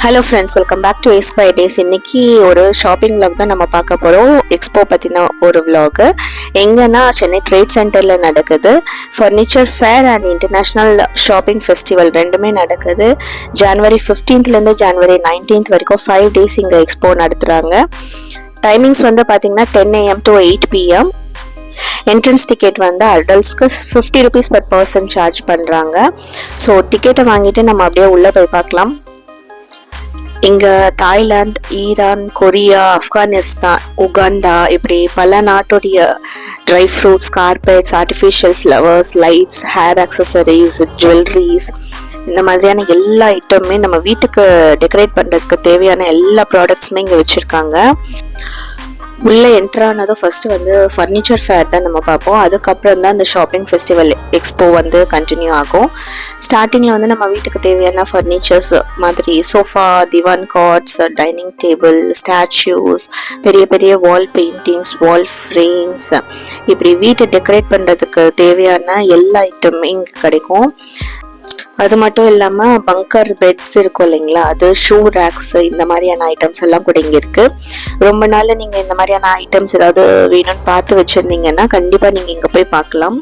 Hello friends, welcome back to expire days. இன்னைக்கு ஒரு shopping vlog தான் நம்ம பார்க்க போகிறோம். எக்ஸ்போ பற்றின ஒரு vlog. எங்கன்னா சென்னை ட்ரேட் சென்டரில் நடக்குது. Furniture fair and international shopping festival ரெண்டுமே நடக்குது. ஜனவரி 15லேருந்து ஜனவரி 19 வரைக்கும் 5 days இங்கே எக்ஸ்போ நடத்துகிறாங்க. டைமிங்ஸ் வந்து பார்த்தீங்கன்னா 10 AM to 8 PM. Entrance ticket வந்து அடல்ட்ஸ்க்கு 50 rupees per person சார்ஜ் பண்ணுறாங்க. ஸோ டிக்கெட்டை வாங்கிட்டு நம்ம அப்படியே உள்ளே போய் பார்க்கலாம். இங்கே Thailand, Iran, Korea, Afghanistan, Uganda இப்படி பல நாட்டுடைய dry fruits, carpets, artificial flowers, lights, hair accessories, jewelleries இந்த மாதிரியான எல்லா ஐட்டமுமே நம்ம வீட்டுக்கு டெக்கரேட் பண்ணுறதுக்கு தேவையான எல்லா ப்ராடக்ட்ஸுமே இங்கே வச்சுருக்காங்க. உள்ளே என்ட்ரானதும் ஃபர்ஸ்ட் வந்து ஃபர்னிச்சர் ஃபேர் தான் நம்ம பார்ப்போம். அதுக்கப்புறம் தான் இந்த ஷாப்பிங் ஃபெஸ்டிவல் எக்ஸ்போ வந்து கண்டினியூ ஆகும். ஸ்டார்டிங்கில் வந்து நம்ம வீட்டுக்கு தேவையான ஃபர்னிச்சர்ஸ் மாதிரி சோஃபா, திவான் காட்ஸ், டைனிங் டேபிள், ஸ்டாச்சூஸ், பெரிய பெரிய வால் பெயிண்டிங்ஸ், வால் ஃப்ரேம்ஸ் இப்படி வீட்டை டெக்கரேட் பண்ணுறதுக்கு தேவையான எல்லா ஐட்டமுமே இங்கே கிடைக்கும். அது மட்டும் இல்லாமல் பங்கர் பெட்ஸ் இருக்கும் இல்லைங்களா, அது ஷூ ரேக்ஸ் இந்த மாதிரியான ஐட்டம்ஸ் எல்லாம் கூட இங்கே இருக்குது. ரொம்ப நாள் நீங்கள் இந்த மாதிரியான ஐட்டம்ஸ் ஏதாவது வேணும்னு பார்த்து வச்சுருந்தீங்கன்னா கண்டிப்பாக நீங்கள் இங்கே போய் பார்க்கலாம்.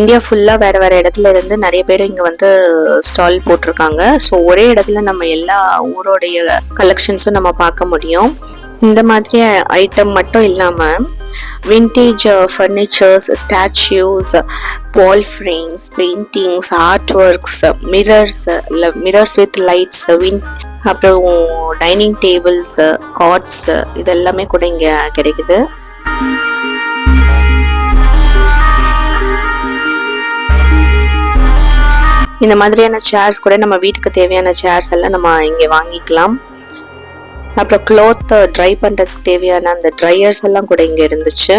இந்தியா ஃபுல்லாக வேறு வேறு இடத்துல இருந்து நிறைய பேர் இங்கே வந்து ஸ்டால் போட்டிருக்காங்க. ஸோ ஒரே இடத்துல நம்ம எல்லா ஊரோடைய கலெக்ஷன்ஸும் நம்ம பார்க்க முடியும். இந்த மாதிரி ஐட்டம் மட்டும் இல்லாமல் vintage furnitures, statues, wall frames, paintings, artworks, mirrors with lights, அப்புறம் டைனிங் டேபிள்ஸ், காட்ஸ் இதெல்லாமே கூட இங்கே கிடைக்குது. இந்த மாதிரியான சேர்ஸ் கூட நம்ம வீட்டுக்கு தேவையான சேர்ஸ் எல்லாம் நம்ம இங்கே வாங்கிக்கலாம். அப்புறம் க்ளாத் ட்ரை பண்ணுறதுக்கு தேவையான அந்த ட்ரையர்ஸ் எல்லாம் கூட இங்கே இருந்துச்சு.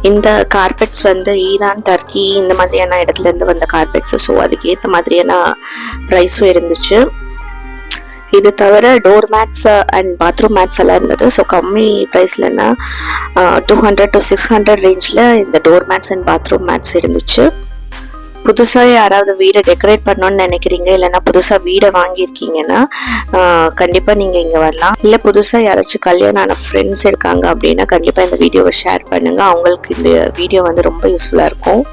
இந்த கார்பெட்ஸ் வந்து ஈரான், டர்க்கி இந்த மாதிரியான இடத்துல இருந்து வந்த கார்பெட்ஸ். ஸோ அதுக்கு ஏற்ற மாதிரியான ப்ரைஸும் இருந்துச்சு. இது தவிர door mats and bathroom mats எல்லாம் இருந்தது. ஸோ கம்மி ப்ரைஸ்லன்னா 200 to 600 ரேஞ்சில் இந்த door mats and bathroom mats இருந்துச்சு. புதுசாக யாராவது வீடை டெக்கரேட் பண்ணணும்னு நினைக்கிறீங்க, இல்லைன்னா புதுசாக வீடை வாங்கியிருக்கீங்கன்னா கண்டிப்பாக நீங்கள் இங்கே வரலாம். இல்லை புதுசாக யாராச்சும் கல்யாணம் ஆன ஃப்ரெண்ட்ஸ் இருக்காங்க அப்படின்னா கண்டிப்பாக இந்த வீடியோவை ஷேர் பண்ணுங்கள். அவங்களுக்கு இந்த வீடியோ வந்து ரொம்ப யூஸ்ஃபுல்லாக இருக்கும்.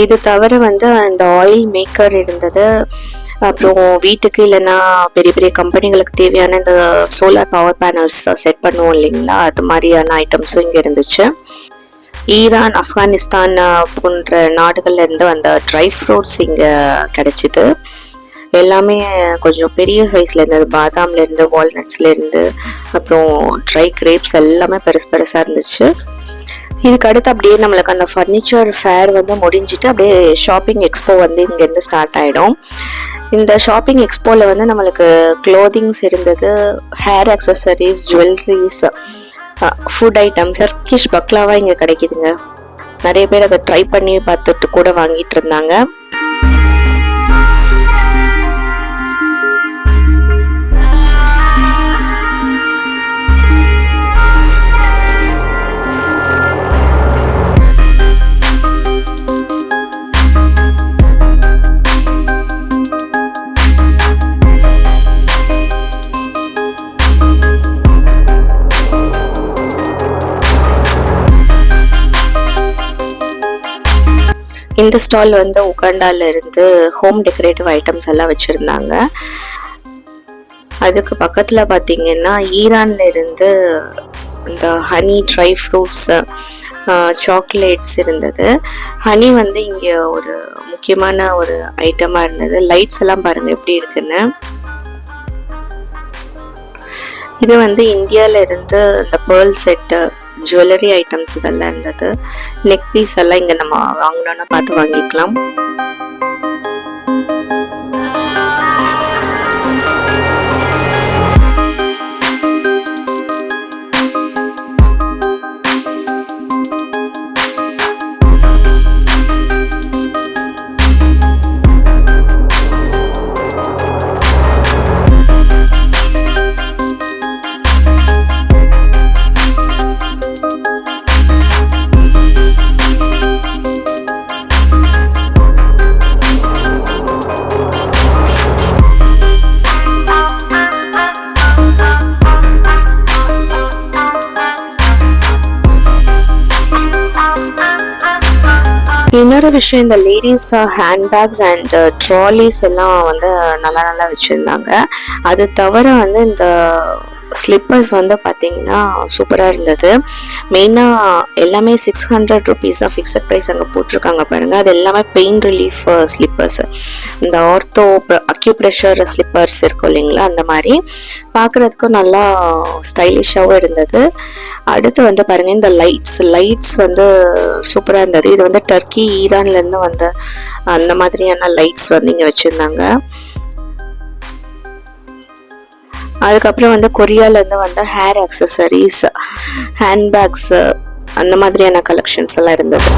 இது தவிர வந்து அந்த ஆயில் மேக்கர் இருந்தது. அப்புறம் வீட்டுக்கு இல்லைன்னா பெரிய பெரிய கம்பெனிகளுக்கு தேவையான இந்த சோலார் பவர் பேனல்ஸ் செட் பண்ணுவோம் இல்லைங்களா, அது மாதிரியான ஐட்டம்ஸும் இங்கே இருந்துச்சு. ஈரான், ஆப்கானிஸ்தான் போன்ற நாடுகள்ல இருந்து வந்த ட்ரை ஃப்ரூட்ஸ் இங்கே கிடைச்சிது. எல்லாமே கொஞ்சம் பெரிய சைஸ்ல இருந்தது. பாதாம்ல இருந்து, வால்நட்ஸ்ல இருந்து, அப்புறம் ட்ரை கிரேப்ஸ் எல்லாமே பெருசாக இருந்துச்சு. இதுக்கு அடுத்து அப்படியே நம்மளுக்கு அந்த ஃபர்னிச்சர் ஃபேர் வந்து முடிஞ்சிட்டு அப்படியே ஷாப்பிங் எக்ஸ்போ வந்து இங்கேருந்து ஸ்டார்ட் ஆகிடும். இந்த ஷாப்பிங் எக்ஸ்போவில் வந்து நம்மளுக்கு க்ளோதிங்ஸ் இருந்தது, hair accessories, jewelleries, food items. Turkish baklava இங்கே கிடைக்குதுங்க. நிறைய பேர் அதை ட்ரை பண்ணி பார்த்துட்டு கூட வாங்கிட்டு இருந்தாங்க. இந்த ஸ்டால் வந்து உகாண்டால இருந்து ஹோம் டெக்கரேட்டிவ் ஐட்டம்ஸ் எல்லாம் வச்சுருந்தாங்க. அதுக்கு பக்கத்தில் பார்த்தீங்கன்னா ஈரான்ல இருந்து இந்த ஹனி, ட்ரை ஃப்ரூட்ஸ், சாக்லேட்ஸ் இருந்தது. ஹனி வந்து இங்கே ஒரு முக்கியமான ஒரு ஐட்டமாக இருந்தது. லைட்ஸ் எல்லாம் பாருங்கள் எப்படி இருக்குன்னு. இது வந்து இந்தியாவில இருந்து இந்த பேர்ல் செட்டு, ஜுவல்லரி ஐட்டம்ஸ் இதெல்லாம் இருந்தது. நெக் பீஸ் எல்லாம் இங்கே நம்ம வாங்கணும்னா பார்த்து வாங்கிக்கலாம். இன்னொரு விஷயம், இந்த லேடிஸ் ஹேண்ட்பேக்ஸ் அண்ட் ட்ராலிஸ் எல்லாம் வந்து நல்லா வச்சுருந்தாங்க. அது தவிர வந்து இந்த ஸ்லிப்பர்ஸ் வந்து பார்த்தீங்கன்னா சூப்பராக இருந்தது. மெயினாக எல்லாமே 600 rupees தான் ஃபிக்ஸட் ப்ரைஸ் அங்கே போட்டிருக்காங்க பாருங்கள். அது எல்லாமே பெயின் ரிலீஃப் ஸ்லிப்பர்ஸ், இந்த ஆர்த்தோ அக்யூப்ரெஷர் ஸ்லிப்பர்ஸ் இருக்கும் இல்லைங்களா, அந்த மாதிரி பார்க்குறதுக்கும் நல்லா ஸ்டைலிஷாகவும் இருந்தது. அடுத்து வந்து பாருங்கள், இந்த லைட்ஸ் வந்து சூப்பராக இருந்தது. இது வந்து டர்க்கி, ஈரான்லேருந்து வந்த அந்த மாதிரியான லைட்ஸ் வந்து இங்கே வச்சுருந்தாங்க. அதுக்கப்புறம் வந்து கொரியாலேருந்து வந்த ஹேர் அக்சசரிஸ், ஹேண்ட்பேக்ஸ், அந்த மாதிரியான கலெக்ஷன்ஸ் எல்லாம் இருந்தது.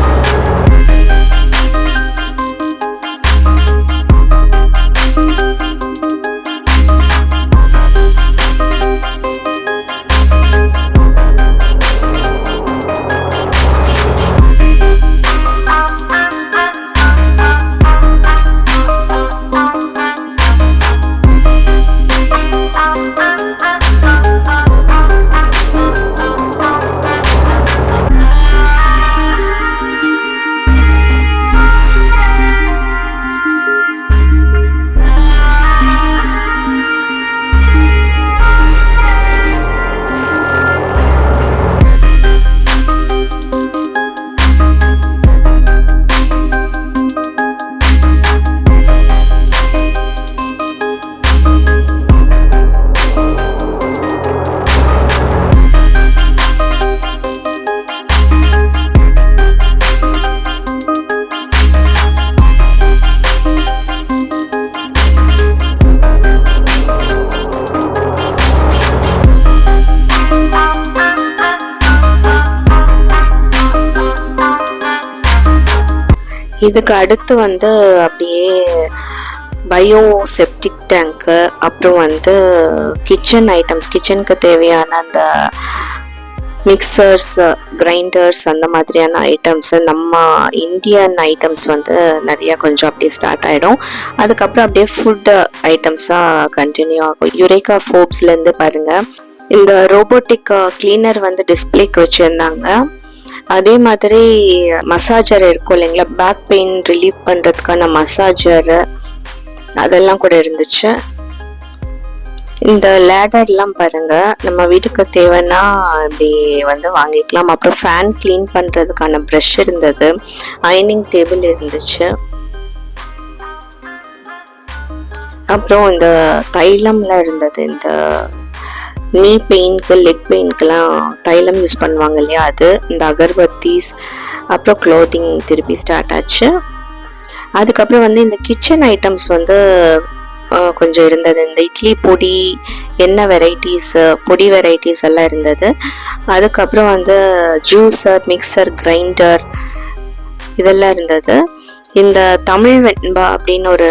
இதுக்கு அடுத்து வந்து அப்படியே பயோ செப்டிக் டேங்க்கு, அப்புறம் வந்து கிச்சன் ஐட்டம்ஸ், கிச்சனுக்கு தேவையான அந்த மிக்சர்ஸ், கிரைண்டர்ஸ், அந்த மாதிரியான ஐட்டம்ஸ், நம்ம இந்தியன் ஐட்டம்ஸ் வந்து நிறையா கொஞ்சம் அப்படியே ஸ்டார்ட் ஆகிடும். அதுக்கப்புறம் அப்படியே ஃபுட் ஐட்டம்ஸாக கண்டினியூ ஆகும். யுரேகா ஃபோர்ப்ஸ்லேருந்து பாருங்கள், இந்த ரோபோட்டிக் கிளீனர் வந்து டிஸ்பிளேக்கு வச்சுருந்தாங்க. அதே மாதிரி மசாஜர் இருக்கும் இல்லைங்களா, பேக் பெயின் ரிலீவ் பண்ணுறதுக்கான மசாஜர் அதெல்லாம் கூட இருந்துச்சு. இந்த லேடர்லாம் பாருங்க, நம்ம வீட்டுக்கு தேவைன்னா இப்படி வந்து வாங்கிக்கலாம். அப்புறம் ஃபேன் க்ளீன் பண்ணுறதுக்கான ப்ரஷ் இருந்தது, அயனிங் டேபிள் இருந்துச்சு. அப்புறம் இந்த தைலம்லாம் இருந்தது. இந்த நீ பெயின்க்கு லெக் பெயின்க்கெலாம் தைலம் யூஸ் பண்ணுவாங்க இல்லையா, அது. இந்த அகர்பத்தீஸ், அப்புறம் க்ளோத்திங் திருப்பி ஸ்டார்ட் ஆச்சு. அதுக்கப்புறம் வந்து இந்த கிச்சன் ஐட்டம்ஸ் வந்து கொஞ்சம் இருந்தது. இந்த இட்லி பொடி, எண்ணெய் வெரைட்டிஸ், பொடி வெரைட்டிஸ் எல்லாம் இருந்தது. அதுக்கப்புறம் வந்து ஜூஸர், மிக்சர், கிரைண்டர் இதெல்லாம் இருந்தது. இந்த தமிழ் வெண்பா அப்படின்னு ஒரு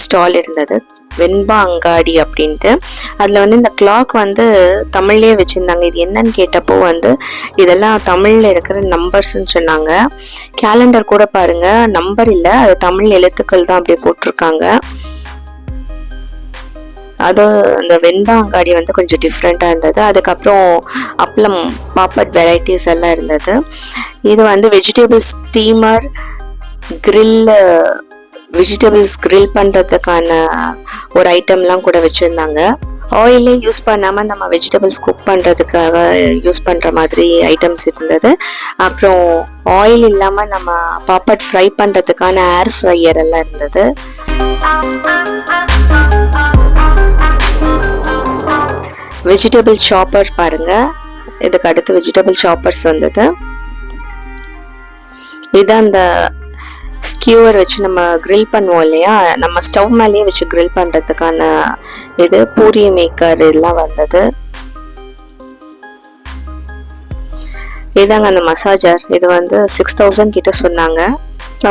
ஸ்டால் இருந்தது, வெண்பா அங்காடி அப்படின்ட்டு. அதில் வந்து இந்த கிளாக் வந்து தமிழ்லேயே வச்சுருந்தாங்க. இது என்னன்னு கேட்டப்போ வந்து இதெல்லாம் தமிழில் இருக்கிற நம்பர்ஸ்ன்னு சொன்னாங்க. கேலண்டர் கூட பாருங்க, நம்பர் இல்லை, அது தமிழ் எழுத்துக்கள் தான் அப்படியே போட்டிருக்காங்க. அது அந்த வெண்பா அங்காடி வந்து கொஞ்சம் டிஃப்ரெண்ட்டாக இருந்தது. அதுக்கப்புறம் அப்பளம், பாப்பட் வெரைட்டிஸ் எல்லாம் இருந்தது. இது வந்து vegetable steamer, grill, vegetables grill பண்ணுறதுக்கான ஒரு ஐட்டம்லாம் கூட வச்சுருந்தாங்க. ஆயிலே யூஸ் பண்ணாமல் நம்ம வெஜிடபிள்ஸ் குக் பண்ணுறதுக்காக யூஸ் பண்ணுற மாதிரி ஐட்டம்ஸ் இருந்தது. அப்புறம் ஆயில் இல்லாமல் நம்ம பாப்பட் ஃப்ரை பண்ணுறதுக்கான ஏர் ஃப்ரையர் எல்லாம் இருந்தது. வெஜிடபிள் சாப்பர் பாருங்க, இதுக்கு அடுத்து வெஜிடபிள் சாப்பர்ஸ் வந்தது. இது அந்த ஸ்கியூவர் வச்சு நம்ம கிரில் பண்ணுவோம் இல்லையா, நம்ம ஸ்டவ் மேலேயே வச்சு கிரில் பண்ணுறதுக்கான இது. பூரி மேக்கர் இதெல்லாம் வந்தது. இதாங்க அந்த மசாஜர், இது வந்து 6000 கிட்ட சொன்னாங்க.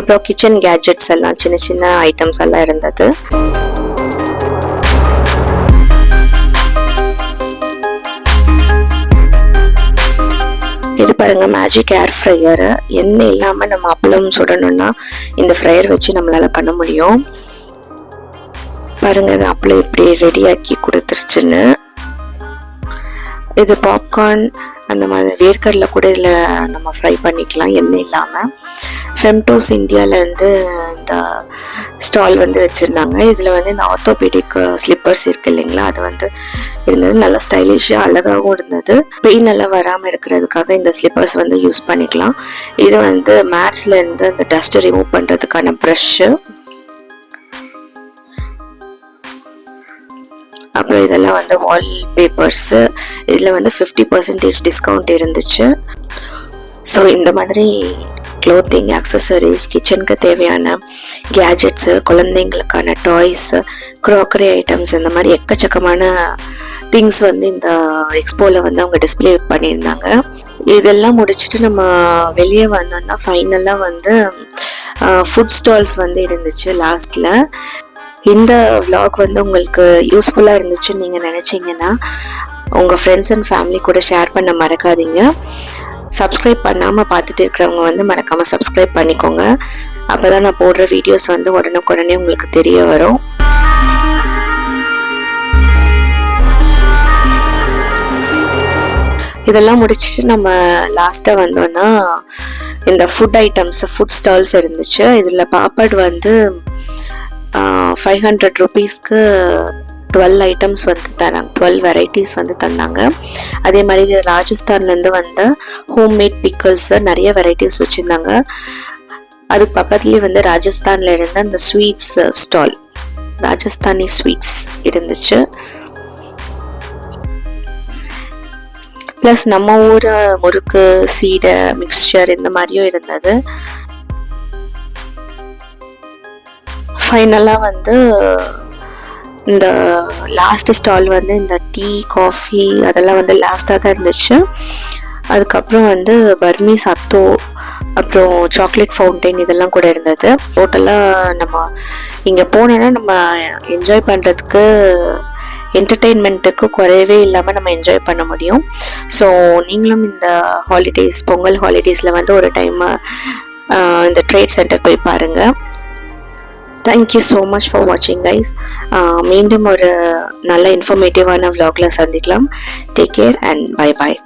அப்புறம் கிச்சன் கேட்ஜெட்ஸ் எல்லாம், சின்ன சின்ன ஐட்டம்ஸ் எல்லாம் இருந்தது. இது பாருங்க, மேஜிக் ஏர் ஃப்ரையர். எண்ணெய் இல்லாமல் நம்ம அப்பளம் சுடணும்னா இந்த ஃப்ரையர் வச்சு நம்மளால பண்ண முடியும். பாருங்க, இது அப்பளம் இப்படி ரெடியாக்கி கொடுத்துருச்சுன்னு. இது பாப்கார்ன், அந்த மாதிரி வேர்க்கடலை கூட இதில் நம்ம ஃப்ரை பண்ணிக்கலாம் எண்ணெய் இல்லாமல். ஃபெம்டோஸ் இந்தியாவிலேருந்து இந்த ஸ்டால் வந்து வச்சுருந்தாங்க. இதில் வந்து இந்த ஆர்த்தோபெடிக் ஸ்லிப்பர்ஸ் இருக்குது இல்லைங்களா, அது வந்து இருந்தது. நல்லா ஸ்டைலிஷாக அழகாகவும் இருந்தது. பெயின் எல்லாம் வராமல் இருக்கிறதுக்காக இந்த ஸ்லிப்பர்ஸ் வந்து யூஸ் பண்ணிக்கலாம். இது வந்து மேட்ஸ்லேருந்து அந்த டஸ்ட்டை ரிமூவ் பண்ணுறதுக்கான ப்ரஷ்ஷு. அப்புறம் இதெல்லாம் வந்து வால் பேப்பர்ஸு. இதில் வந்து 50% டிஸ்கவுண்ட் இருந்துச்சு. ஸோ இந்த மாதிரி க்ளோத்திங், அக்சசரிஸ், கிச்சனுக்கு தேவையான கேஜெட்ஸு, குழந்தைங்களுக்கான டாய்ஸு, க்ராக்கரி ஐட்டம்ஸ், இந்த மாதிரி எக்கச்சக்கமான திங்ஸ் வந்து இந்த எக்ஸ்போவில் வந்து அவங்க டிஸ்பிளே பண்ணியிருந்தாங்க. இதெல்லாம் முடிச்சுட்டு நம்ம வெளியே வந்தோம்னா ஃபைனலாக வந்து ஃபுட் ஸ்டால்ஸ் வந்து இருந்துச்சு லாஸ்ட்டில். இந்த vlog வந்து உங்களுக்கு யூஸ்ஃபுல்லாக இருந்துச்சுன்னு நீங்கள் நினச்சிங்கன்னா உங்கள் ஃப்ரெண்ட்ஸ் அண்ட் ஃபேமிலி கூட ஷேர் பண்ண மறக்காதீங்க. சப்ஸ்கிரைப் பண்ணாமல் பார்த்துட்டு இருக்கிறவங்க வந்து மறக்காமல் சப்ஸ்கிரைப் பண்ணிக்கோங்க. அப்போ தான் நான் போடுற வீடியோஸ் வந்து உடனுக்குடனே உங்களுக்கு தெரிய வரும். இதெல்லாம் முடிச்சுட்டு நம்ம லாஸ்ட்டாக வந்தோன்னா இந்த ஃபுட் ஐட்டம்ஸ், ஃபுட் ஸ்டால்ஸ் இருந்துச்சு. இதில் பாப்பட் வந்து 500 rupeesக்கு 12 ஐட்டம்ஸ் வந்து தராங்க, 12 வெரைட்டிஸ் வந்து தந்தாங்க. அதே மாதிரி இது ராஜஸ்தான்லேருந்து வந்த ஹோம்மேட் பிக்கல்ஸ் நிறைய வெரைட்டிஸ் வச்சுருந்தாங்க. அதுக்கு பக்கத்துலேயே வந்து ராஜஸ்தானில் இருந்த அந்த ஸ்வீட்ஸ் ஸ்டால், ராஜஸ்தானி ஸ்வீட்ஸ் இருந்துச்சு. ப்ளஸ் நம்ம ஊர் முறுக்கு, சீடை, மிக்சர் இந்த மாதிரியும் இருந்தது. ஃபைனலாக வந்து இந்த லாஸ்ட் ஸ்டால் வந்து இந்த டீ, காஃபி அதெல்லாம் வந்து லாஸ்ட்டாக தான் இருந்துச்சு. அதுக்கப்புறம் வந்து பர்மி சத்தோ, அப்புறம் சாக்லேட் ஃபவுண்டைன் இதெல்லாம் கூட இருந்தது. டோட்டலாக நம்ம இங்கே போனோன்னா நம்ம என்ஜாய் பண்ணுறதுக்கு, என்டர்டெயின்மெண்ட்டுக்கு குறையவே இல்லாமல் நம்ம என்ஜாய் பண்ண முடியும். ஸோ நீங்களும் இந்த ஹாலிடேஸ், பொங்கல் ஹாலிடேஸில் வந்து ஒரு டைம் இந்த ட்ரேட் சென்டர் போய் பாருங்கள். Thank you so much for watching guys. மீண்டும் ஒரு நல்ல இன்ஃபர்மேட்டிவான vlogல சந்திக்கலாம். Take care and bye bye.